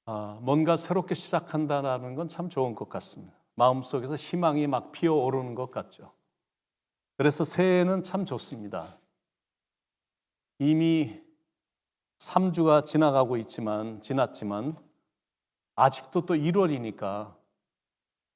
뭔가 새롭게 시작한다는 건 참 좋은 것 같습니다. 마음속에서 희망이 막 피어오르는 것 같죠. 그래서 새해는 참 좋습니다. 이미 3주가 지났지만 아직도 또 1월이니까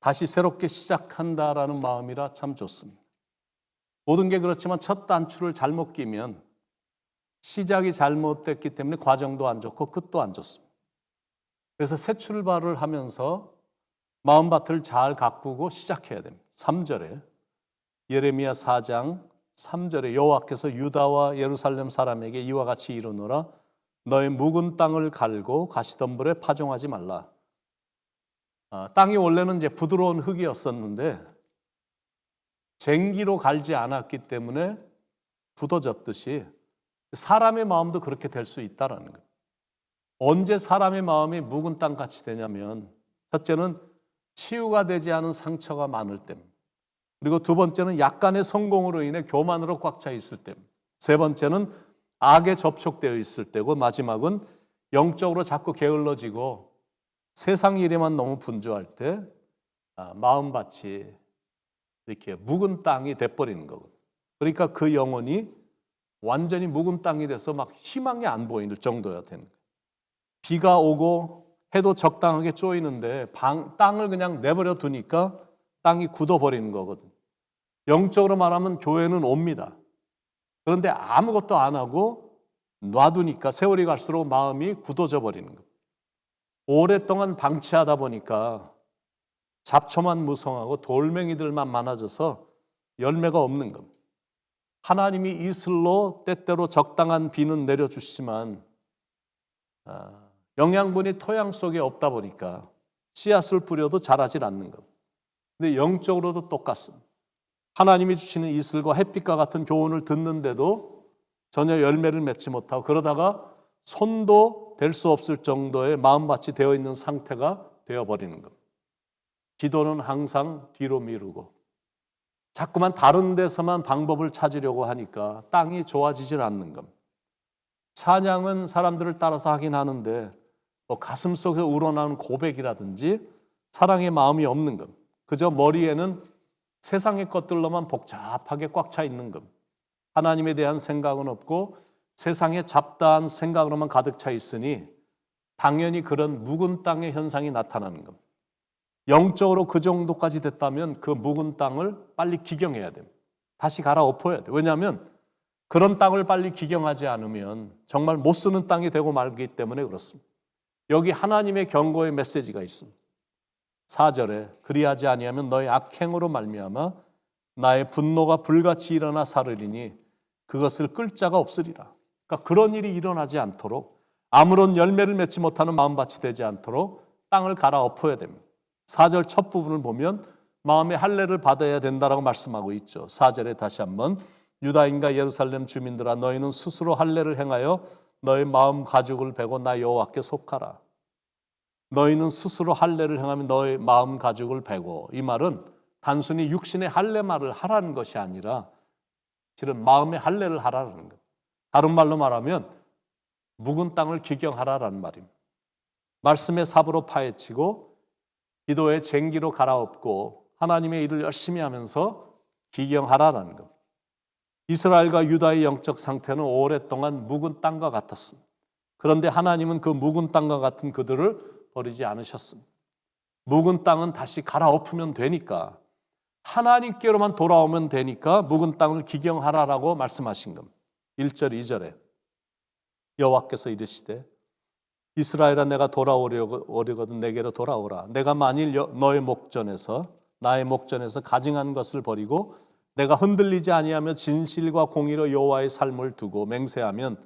다시 새롭게 시작한다라는 마음이라 참 좋습니다. 모든 게 그렇지만 첫 단추를 잘못 끼면 시작이 잘못됐기 때문에 과정도 안 좋고 끝도 안 좋습니다. 그래서 새 출발을 하면서 마음밭을 잘 가꾸고 시작해야 됩니다. 3절에 예레미야 4장 3절에 여호와께서 유다와 예루살렘 사람에게 이와 같이 이르노라 너의 묵은 땅을 갈고 가시덤불에 파종하지 말라. 땅이 원래는 이제 부드러운 흙이었었는데 쟁기로 갈지 않았기 때문에 굳어졌듯이 사람의 마음도 그렇게 될 수 있다라는 거예요. 언제 사람의 마음이 묵은 땅같이 되냐면 첫째는 치유가 되지 않은 상처가 많을 때입니다. 그리고 두 번째는 약간의 성공으로 인해 교만으로 꽉 차 있을 때입니다. 세 번째는 악에 접촉되어 있을 때고 마지막은 영적으로 자꾸 게을러지고 세상 일에만 너무 분주할 때 마음밭이 이렇게 묵은 땅이 돼버리는 거거든요. 그러니까 그 영혼이 완전히 묵은 땅이 돼서 막 희망이 안 보이는 정도야 되는 거예요. 비가 오고 해도 적당하게 쪼이는데 땅을 그냥 내버려 두니까 땅이 굳어버리는 거거든. 영적으로 말하면 교회는 옵니다. 그런데 아무것도 안 하고 놔두니까 세월이 갈수록 마음이 굳어져 버리는 거예요. 오랫동안 방치하다 보니까 잡초만 무성하고 돌멩이들만 많아져서 열매가 없는 겁니다. 하나님이 이슬로 때때로 적당한 비는 내려주시지만 영양분이 토양 속에 없다 보니까 씨앗을 뿌려도 자라질 않는 겁니다. 근데 영적으로도 똑같습니다. 하나님이 주시는 이슬과 햇빛과 같은 교훈을 듣는데도 전혀 열매를 맺지 못하고 그러다가 손도 댈 수 없을 정도의 마음밭이 되어 있는 상태가 되어버리는 겁니다. 기도는 항상 뒤로 미루고 자꾸만 다른 데서만 방법을 찾으려고 하니까 땅이 좋아지질 않는 겁니다. 찬양은 사람들을 따라서 하긴 하는데 가슴 속에서 우러나는 고백이라든지 사랑의 마음이 없는 겁니다. 그저 머리에는 세상의 것들로만 복잡하게 꽉 차 있는 겁니다. 하나님에 대한 생각은 없고 세상의 잡다한 생각으로만 가득 차 있으니 당연히 그런 묵은 땅의 현상이 나타나는 겁니다. 영적으로 그 정도까지 됐다면 그 묵은 땅을 빨리 기경해야 됩니다. 다시 갈아엎어야 돼요. 왜냐하면 그런 땅을 빨리 기경하지 않으면 정말 못 쓰는 땅이 되고 말기 때문에 그렇습니다. 여기 하나님의 경고의 메시지가 있습니다. 4절에 그리하지 아니하면 너의 악행으로 말미암아 나의 분노가 불같이 일어나 사르리니 그것을 끌 자가 없으리라. 그러니까 그런 일이 일어나지 않도록 아무런 열매를 맺지 못하는 마음밭이 되지 않도록 땅을 갈아엎어야 됩니다. 4절 첫 부분을 보면 마음의 할례를 받아야 된다라고 말씀하고 있죠. 4절에 다시 한번 유다인과 예루살렘 주민들아 너희는 스스로 할례를 행하여 너희 마음 가죽을 베고 나 여호와께 속하라. 너희는 스스로 할례를 행하면 너희 마음 가죽을 베고 이 말은 단순히 육신의 할례 말을 하라는 것이 아니라 실은 마음의 할례를 하라는 것. 다른 말로 말하면 묵은 땅을 기경하라라는 말입니다. 말씀의 삽으로 파헤치고 기도의 쟁기로 갈아엎고 하나님의 일을 열심히 하면서 기경하라라는 것. 이스라엘과 유다의 영적 상태는 오랫동안 묵은 땅과 같았습니다. 그런데 하나님은 그 묵은 땅과 같은 그들을 버리지 않으셨습니다. 묵은 땅은 다시 갈아엎으면 되니까 하나님께로만 돌아오면 되니까 묵은 땅을 기경하라라고 말씀하신 겁니다. 1절 2절에 여호와께서 이르시되 이스라엘아 내가 돌아오려거든 내게로 돌아오라. 내가 만일 너의 목전에서 나의 목전에서 가증한 것을 버리고 내가 흔들리지 아니하며 진실과 공의로 여호와의 삶을 두고 맹세하면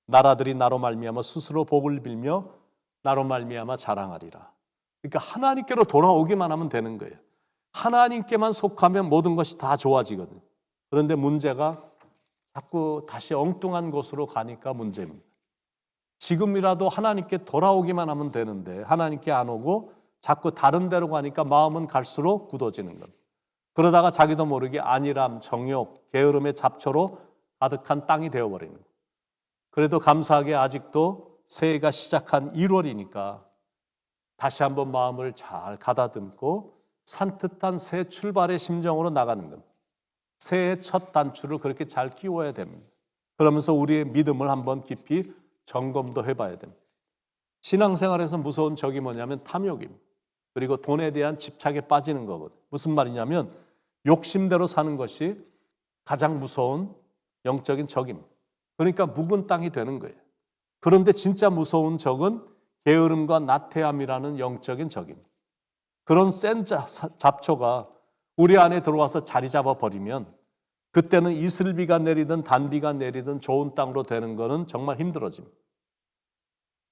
나라들이 나로 말미암아 스스로 복을 빌며 나로 말미암아 자랑하리라. 그러니까 하나님께로 돌아오기만 하면 되는 거예요. 하나님께만 속하면 모든 것이 다 좋아지거든요. 그런데 문제가 자꾸 다시 엉뚱한 곳으로 가니까 문제입니다. 지금이라도 하나님께 돌아오기만 하면 되는데 하나님께 안 오고 자꾸 다른 데로 가니까 마음은 갈수록 굳어지는 겁니다. 그러다가 자기도 모르게 안일함, 정욕, 게으름의 잡초로 가득한 땅이 되어버리는 거예요. 그래도 감사하게 아직도 새해가 시작한 1월이니까 다시 한번 마음을 잘 가다듬고 산뜻한 새 출발의 심정으로 나가는 겁니다. 새해 첫 단추를 그렇게 잘 끼워야 됩니다. 그러면서 우리의 믿음을 한번 깊이 점검도 해봐야 됩니다. 신앙생활에서 무서운 적이 뭐냐면 탐욕입니다. 그리고 돈에 대한 집착에 빠지는 거거든요. 무슨 말이냐면 욕심대로 사는 것이 가장 무서운 영적인 적입니다. 그러니까 묵은 땅이 되는 거예요. 그런데 진짜 무서운 적은 게으름과 나태함이라는 영적인 적입니다. 그런 센 잡초가 우리 안에 들어와서 자리 잡아버리면 그때는 이슬비가 내리든 단비가 내리든 좋은 땅으로 되는 거는 정말 힘들어집니다.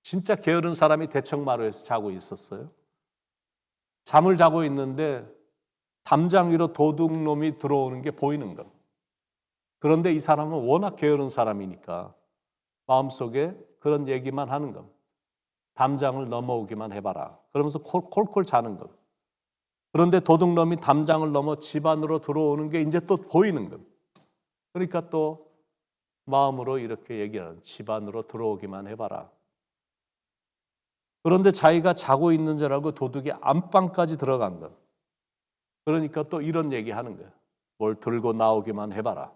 진짜 게으른 사람이 대청마루에서 자고 있었어요. 잠을 자고 있는데 담장 위로 도둑놈이 들어오는 게 보이는 겁니다. 그런데 이 사람은 워낙 게으른 사람이니까 마음속에 그런 얘기만 하는 겁니다. 담장을 넘어오기만 해봐라. 그러면서 콜콜 자는 겁니다. 그런데 도둑놈이 담장을 넘어 집 안으로 들어오는 게 이제 또 보이는 겁니다. 그러니까 또 마음으로 이렇게 얘기하는, 집 안으로 들어오기만 해봐라. 그런데 자기가 자고 있는 줄 알고 도둑이 안방까지 들어간 것. 그러니까 또 이런 얘기하는 거예요. 뭘 들고 나오기만 해봐라.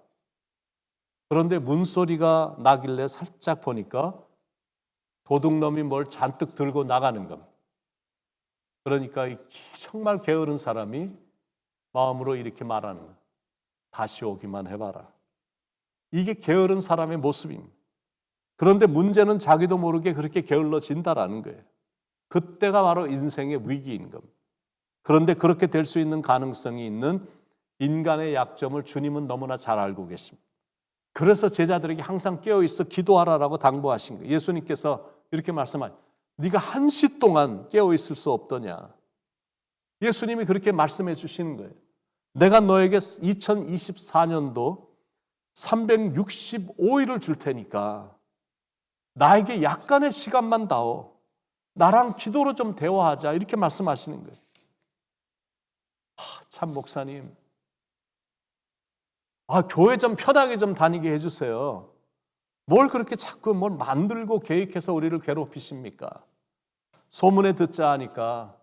그런데 문소리가 나길래 살짝 보니까 도둑놈이 뭘 잔뜩 들고 나가는 겁니다. 그러니까 정말 게으른 사람이 마음으로 이렇게 말하는 거예요. 다시 오기만 해봐라. 이게 게으른 사람의 모습입니다. 그런데 문제는 자기도 모르게 그렇게 게을러진다라는 거예요. 그때가 바로 인생의 위기인 겁니다. 그런데 그렇게 될 수 있는 가능성이 있는 인간의 약점을 주님은 너무나 잘 알고 계십니다. 그래서 제자들에게 항상 깨어있어 기도하라라고 당부하신 거예요. 예수님께서 이렇게 말씀하세요. 네가 1시 동안 깨어있을 수 없더냐. 예수님이 그렇게 말씀해 주시는 거예요. 내가 너에게 2024년도 365일을 줄 테니까 나에게 약간의 시간만 다오. 나랑 기도로 좀 대화하자. 이렇게 말씀하시는 거예요. 참 목사님, 교회 좀 편하게 좀 다니게 해주세요. 뭘 그렇게 자꾸 뭘 만들고 계획해서 우리를 괴롭히십니까? 소문에 듣자 하니까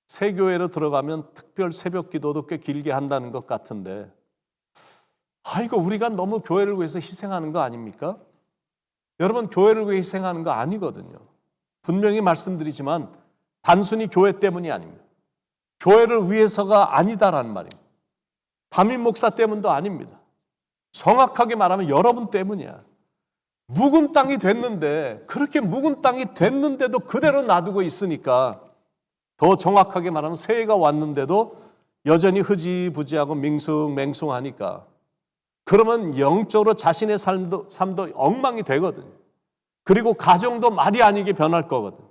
새 교회로 들어가면 특별 새벽 기도도 꽤 길게 한다는 것 같은데, 이거 우리가 너무 교회를 위해서 희생하는 거 아닙니까? 여러분, 교회를 위해 희생하는 거 아니거든요. 분명히 말씀드리지만 단순히 교회 때문이 아닙니다. 교회를 위해서가 아니다라는 말입니다. 담임 목사 때문도 아닙니다. 정확하게 말하면 여러분 때문이야. 묵은 땅이 됐는데, 그렇게 묵은 땅이 됐는데도 그대로 놔두고 있으니까, 더 정확하게 말하면 새해가 왔는데도 여전히 흐지부지하고 맹숭맹숭하니까, 그러면 영적으로 자신의 삶도 엉망이 되거든요. 그리고 가정도 말이 아니게 변할 거거든요.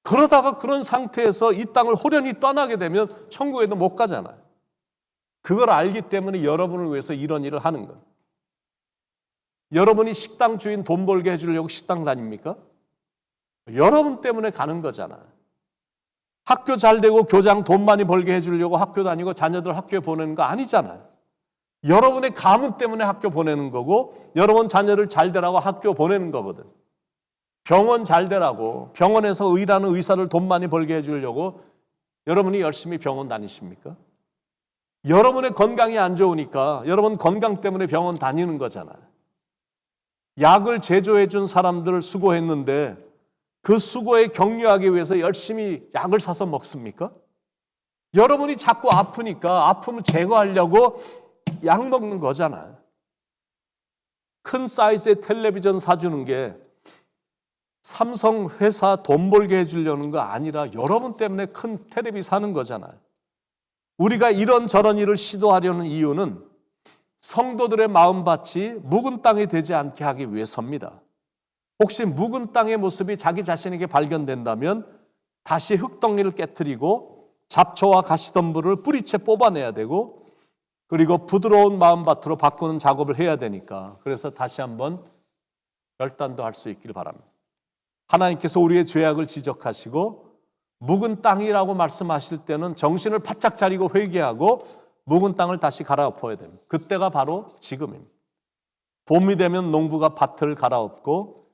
그러다가 그런 상태에서 이 땅을 호련히 떠나게 되면 천국에도 못 가잖아요. 그걸 알기 때문에 여러분을 위해서 이런 일을 하는 거예요. 여러분이 식당 주인 돈 벌게 해주려고 식당 다닙니까? 여러분 때문에 가는 거잖아요. 학교 잘 되고 교장 돈 많이 벌게 해주려고 학교 다니고 자녀들 학교에 보내는 거 아니잖아요. 여러분의 가문 때문에 학교 보내는 거고, 여러분 자녀를 잘 되라고 학교 보내는 거거든. 병원 잘 되라고, 병원에서 일하는 의사를 돈 많이 벌게 해주려고 여러분이 열심히 병원 다니십니까? 여러분의 건강이 안 좋으니까 여러분 건강 때문에 병원 다니는 거잖아요. 약을 제조해 준 사람들 수고했는데 그 수고에 격려하기 위해서 열심히 약을 사서 먹습니까? 여러분이 자꾸 아프니까 아픔을 제거하려고 약 먹는 거잖아요. 큰 사이즈의 텔레비전 사주는 게 삼성 회사 돈 벌게 해주려는 거 아니라 여러분 때문에 큰 텔레비 사는 거잖아요. 우리가 이런저런 일을 시도하려는 이유는 성도들의 마음밭이 묵은 땅이 되지 않게 하기 위해서입니다. 혹시 묵은 땅의 모습이 자기 자신에게 발견된다면 다시 흙덩이를 깨트리고 잡초와 가시덤불을 뿌리채 뽑아내야 되고, 그리고 부드러운 마음밭으로 바꾸는 작업을 해야 되니까, 그래서 다시 한번 결단도 할 수 있기를 바랍니다. 하나님께서 우리의 죄악을 지적하시고 묵은 땅이라고 말씀하실 때는 정신을 바짝 차리고 회개하고 묵은 땅을 다시 갈아엎어야 됩니다. 그때가 바로 지금입니다. 봄이 되면 농부가 밭을 갈아엎고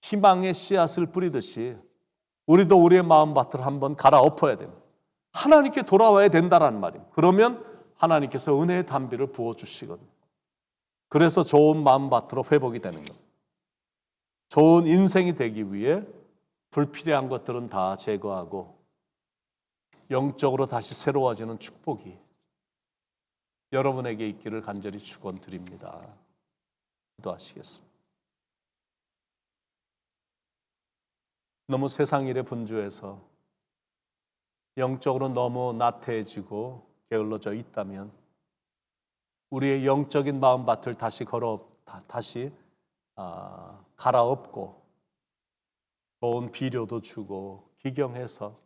희망의 씨앗을 뿌리듯이 우리도 우리의 마음밭을 한번 갈아엎어야 됩니다. 하나님께 돌아와야 된다라는 말입니다. 그러면 하나님께서 은혜의 단비를 부어주시거든요. 그래서 좋은 마음밭으로 회복이 되는 겁니다. 좋은 인생이 되기 위해 불필요한 것들은 다 제거하고 영적으로 다시 새로워지는 축복이 여러분에게 있기를 간절히 축원드립니다. 기도하시겠습니다. 너무 세상 일에 분주해서 영적으로 너무 나태해지고 게을러져 있다면 우리의 영적인 마음밭을 다시 갈아엎고 좋은 비료도 주고 기경해서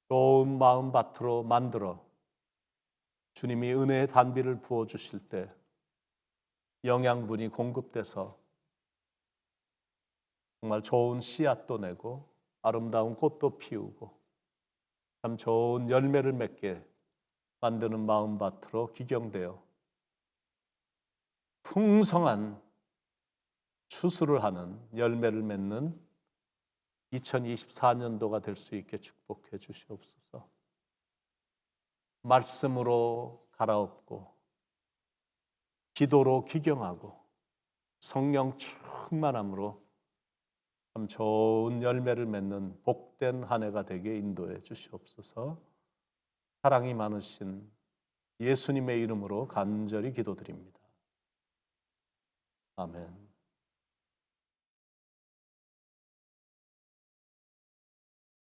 좋은 마음밭으로 만들어 주님이 은혜의 단비를 부어주실 때 영양분이 공급돼서 정말 좋은 씨앗도 내고 아름다운 꽃도 피우고 참 좋은 열매를 맺게 만드는 마음밭으로 기경되어 풍성한 추수를 하는 열매를 맺는 2024년도가 될 수 있게 축복해 주시옵소서. 말씀으로 갈아엎고 기도로 기경하고 성령 충만함으로 참 좋은 열매를 맺는 복된 한 해가 되게 인도해 주시옵소서. 사랑이 많으신 예수님의 이름으로 간절히 기도드립니다. 아멘.